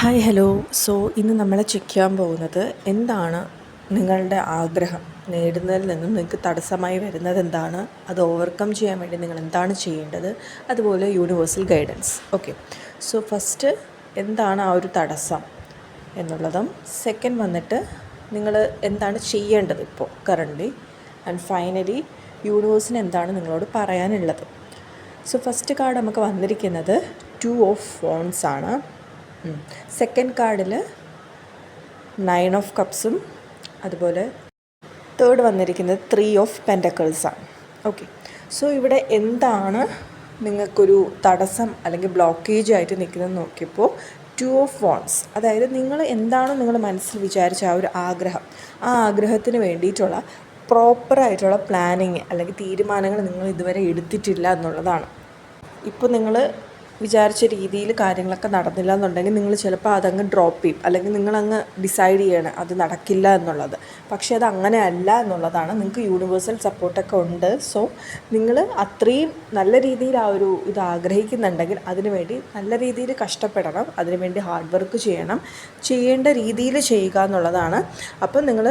Hi hello. ഇന്ന് നമ്മൾ check ചെയ്യാൻ പോകുന്നത് എന്താണ് നിങ്ങളുടെ ആഗ്രഹം നേടുന്നതിൽ നിന്നും നിങ്ങൾക്ക് തടസ്സമായി വരുന്നത് എന്താണ്, അത് ഓവർകം ചെയ്യാൻ വേണ്ടി നിങ്ങൾ എന്താണ് ചെയ്യേണ്ടത്, അതുപോലെ യൂണിവേഴ്സൽ ഗൈഡൻസ്. ഓക്കെ, ഫസ്റ്റ് എന്താണ് ആ ഒരു തടസ്സം എന്നുള്ളതും, സെക്കൻഡ് വന്നിട്ട് നിങ്ങൾ എന്താണ് ചെയ്യേണ്ടത് ഇപ്പോൾ കറൻ്റ്ലി, ആൻഡ് ഫൈനലി യൂണിവേഴ്സിന് എന്താണ് നിങ്ങളോട് പറയാനുള്ളത്. ഫസ്റ്റ് കാർഡ് നമുക്ക് വന്നിരിക്കുന്നത് 2 ഓഫ് wands ആണ്. സെക്കൻഡ് കാർഡിൽ 9 ഓഫ് കപ്സും, അതുപോലെ തേർഡ് വന്നിരിക്കുന്നത് 3 ഓഫ് പെൻറ്റക്കിൾസാണ്. ഓക്കെ, ഇവിടെ എന്താണ് നിങ്ങൾക്കൊരു തടസ്സം അല്ലെങ്കിൽ ബ്ലോക്കേജ് ആയിട്ട് നിൽക്കുന്നത് നോക്കിയപ്പോൾ 2 ഓഫ് wands, അതായത് നിങ്ങൾ എന്താണോ നിങ്ങൾ മനസ്സിൽ വിചാരിച്ച ആ ഒരു ആഗ്രഹം, ആ ആഗ്രഹത്തിന് വേണ്ടിയിട്ടുള്ള പ്രോപ്പറായിട്ടുള്ള പ്ലാനിങ് അല്ലെങ്കിൽ തീരുമാനങ്ങൾ നിങ്ങൾ ഇതുവരെ എടുത്തിട്ടില്ല എന്നുള്ളതാണ്. ഇപ്പോൾ നിങ്ങൾ വിചാരിച്ച രീതിയിൽ കാര്യങ്ങളൊക്കെ നടന്നില്ല എന്നുണ്ടെങ്കിൽ നിങ്ങൾ ചിലപ്പോൾ അതങ്ങ് ഡ്രോപ്പ് ചെയ്യും, അല്ലെങ്കിൽ നിങ്ങളങ്ങ് ഡിസൈഡ് ചെയ്യണം അത് നടക്കില്ല എന്നുള്ളത്. പക്ഷേ അത് അങ്ങനെ അല്ല എന്നുള്ളതാണ്. നിങ്ങൾക്ക് യൂണിവേഴ്സൽ സപ്പോർട്ടൊക്കെ ഉണ്ട്. നിങ്ങൾ അത്രയും നല്ല രീതിയിൽ ആ ഒരു ഇത് ആഗ്രഹിക്കുന്നുണ്ടെങ്കിൽ അതിനുവേണ്ടി നല്ല രീതിയിൽ കഷ്ടപ്പെടണം, അതിനുവേണ്ടി ഹാർഡ് വർക്ക് ചെയ്യണം, ചെയ്യേണ്ട രീതിയിൽ ചെയ്യുക എന്നുള്ളതാണ്. അപ്പോൾ നിങ്ങൾ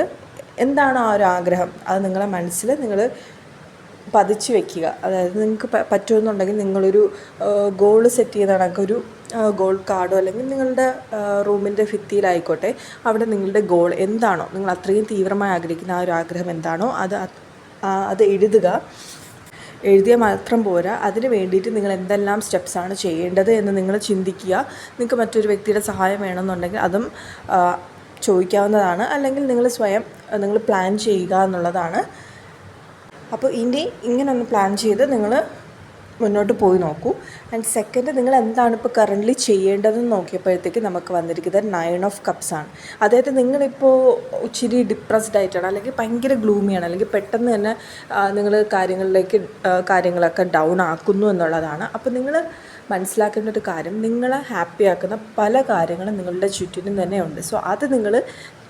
എന്താണ് ആ ഒരു ആഗ്രഹം, അത് നിങ്ങളെ മനസ്സിൽ നിങ്ങൾ പതിച്ച് വയ്ക്കുക. അതായത് നിങ്ങൾക്ക് പറ്റുമെന്നുണ്ടെങ്കിൽ നിങ്ങളൊരു ഗോൾ സെറ്റ് ചെയ്ത കണക്കൊരു ഗോൾ കാർഡോ അല്ലെങ്കിൽ നിങ്ങളുടെ റൂമിൻ്റെ ഭിത്തിയിലായിക്കോട്ടെ, അവിടെ നിങ്ങളുടെ ഗോൾ എന്താണോ, നിങ്ങൾ അത്രയും തീവ്രമായി ആഗ്രഹിക്കുന്ന ആ ഒരു ആഗ്രഹം എന്താണോ അത് എഴുതിയാൽ മാത്രം പോരാ. അതിന് വേണ്ടിയിട്ട് നിങ്ങൾ എന്തെല്ലാം സ്റ്റെപ്സാണ് ചെയ്യേണ്ടത് എന്ന് നിങ്ങൾ ചിന്തിക്കുക. നിങ്ങൾക്ക് മറ്റൊരു വ്യക്തിയുടെ സഹായം വേണമെന്നുണ്ടെങ്കിൽ അതും ചോദിക്കാവുന്നതാണ്, അല്ലെങ്കിൽ നിങ്ങൾ സ്വയം നിങ്ങൾ പ്ലാൻ ചെയ്യുക എന്നുള്ളതാണ്. അപ്പോൾ ഇനി ഇങ്ങനെ ഒന്ന് പ്ലാൻ ചെയ്ത് നിങ്ങൾ മുന്നോട്ട് പോയി നോക്കൂ. ആൻഡ് സെക്കൻഡ്, നിങ്ങൾ എന്താണ് ഇപ്പോൾ കറൻ്റ്ലി ചെയ്യേണ്ടതെന്ന് നോക്കിയപ്പോഴത്തേക്ക് നമുക്ക് വന്നിരിക്കുന്നത് 9 ഓഫ് കപ്സ് ആണ്. അതായത് നിങ്ങളിപ്പോൾ ഇച്ചിരി ഡിപ്രസ്ഡ് ആയിട്ടാണ്, അല്ലെങ്കിൽ ഭയങ്കര ഗ്ലൂമിയാണ്, അല്ലെങ്കിൽ പെട്ടെന്ന് തന്നെ നിങ്ങൾ കാര്യങ്ങളൊക്കെ ഡൗൺ ആക്കുന്നു എന്നുള്ളതാണ്. അപ്പോൾ നിങ്ങൾ മനസ്സിലാക്കേണ്ട ഒരു കാര്യം, നിങ്ങളെ ഹാപ്പി ആക്കുന്ന പല കാര്യങ്ങളും നിങ്ങളുടെ ചുറ്റിനും തന്നെ ഉണ്ട്. അത് നിങ്ങൾ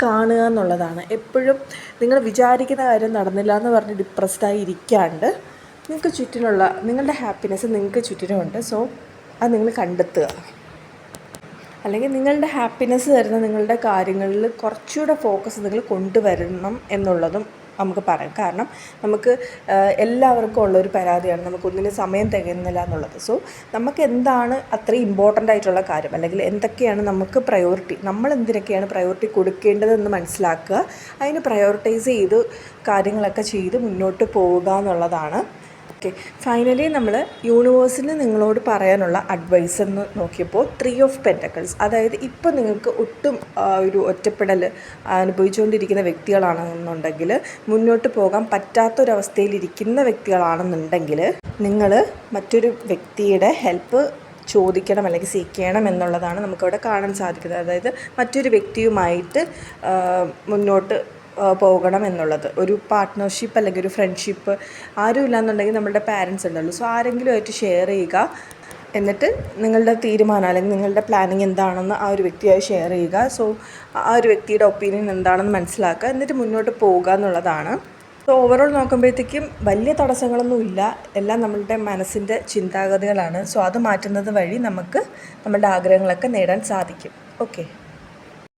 കാണുക എന്നുള്ളതാണ്. എപ്പോഴും നിങ്ങൾ വിചാരിക്കുന്ന കാര്യം നടന്നില്ല എന്ന് പറഞ്ഞ് ഡിപ്രസ്ഡായി ഇരിക്കാണ്ട് നിങ്ങൾക്ക് ചുറ്റിനുള്ള നിങ്ങളുടെ ഹാപ്പിനെസ് നിങ്ങൾക്ക് ചുറ്റിനുമുണ്ട്. അത് നിങ്ങൾ കണ്ടെത്തുക. അല്ലെങ്കിൽ നിങ്ങളുടെ ഹാപ്പിനെസ് തരുന്ന നിങ്ങളുടെ കാര്യങ്ങളിൽ കുറച്ചുകൂടെ ഫോക്കസ് നിങ്ങൾ കൊണ്ടുവരണം എന്നുള്ളതും നമുക്ക് പറയാം. കാരണം നമുക്ക് എല്ലാവർക്കും ഉള്ളൊരു പരാതിയാണ് നമുക്കൊന്നിനും സമയം തികയുന്നില്ല എന്നുള്ളത്. നമുക്ക് എന്താണ് അത്രയും ഇമ്പോർട്ടൻ്റ് ആയിട്ടുള്ള കാര്യം, അല്ലെങ്കിൽ എന്തൊക്കെയാണ് നമുക്ക് പ്രയോറിറ്റി, നമ്മൾ എന്തിനൊക്കെയാണ് പ്രയോറിറ്റി കൊടുക്കേണ്ടതെന്ന് മനസ്സിലാക്കുക. അതിന് പ്രയോറിറ്റൈസ് ചെയ്ത് കാര്യങ്ങളൊക്കെ ചെയ്ത് മുന്നോട്ട് പോവുക എന്നുള്ളതാണ്. ഓക്കെ, ഫൈനലി നമ്മൾ യൂണിവേഴ്സിന് നിങ്ങളോട് പറയാനുള്ള അഡ്വൈസ് എന്ന് നോക്കിയപ്പോൾ 3 ഓഫ് പെൻറ്റക്കിൾസ്, അതായത് ഇപ്പോൾ നിങ്ങൾക്ക് ഒട്ടും ഒരു ഒറ്റപ്പെടൽ അനുഭവിച്ചുകൊണ്ടിരിക്കുന്ന വ്യക്തികളാണെന്നുണ്ടെങ്കിൽ, മുന്നോട്ട് പോകാൻ പറ്റാത്തൊരവസ്ഥയിലിരിക്കുന്ന വ്യക്തികളാണെന്നുണ്ടെങ്കിൽ, നിങ്ങൾ മറ്റൊരു വ്യക്തിയുടെ ഹെൽപ്പ് ചോദിക്കണം അല്ലെങ്കിൽ സീക്ക് ചെയ്യണം എന്നുള്ളതാണ് നമുക്കവിടെ കാണാൻ സാധിക്കുന്നത്. അതായത് മറ്റൊരു വ്യക്തിയുമായിട്ട് മുന്നോട്ട് പോകണം എന്നുള്ളത്. ഒരു പാർട്ട്ണർഷിപ്പ് അല്ലെങ്കിൽ ഒരു ഫ്രണ്ട്ഷിപ്പ് ആരും ഇല്ലയെന്നുണ്ടെങ്കിൽ നമ്മളുടെ പാരൻസ് ഉണ്ടല്ലോ, ആരെങ്കിലും ആയിട്ട് ഷെയർ ചെയ്യുക. എന്നിട്ട് നിങ്ങളുടെ തീരുമാനം അല്ലെങ്കിൽ നിങ്ങളുടെ പ്ലാനിങ് എന്താണെന്ന് ആ ഒരു വ്യക്തിയായി ഷെയർ ചെയ്യുക. ആ ഒരു വ്യക്തിയുടെ ഒപ്പീനിയൻ എന്താണെന്ന് മനസ്സിലാക്കുക, എന്നിട്ട് മുന്നോട്ട് പോവുക എന്നുള്ളതാണ്. ഓവറോൾ നോക്കുമ്പോഴത്തേക്കും വലിയ തടസ്സങ്ങളൊന്നുമില്ല, എല്ലാം നമ്മളുടെ മനസ്സിൻ്റെ ചിന്താഗതികളാണ്. അത് മാറ്റുന്നത് വഴി നമുക്ക് നമ്മളുടെ ആഗ്രഹങ്ങളൊക്കെ നേടാൻ സാധിക്കും. ഓക്കെ.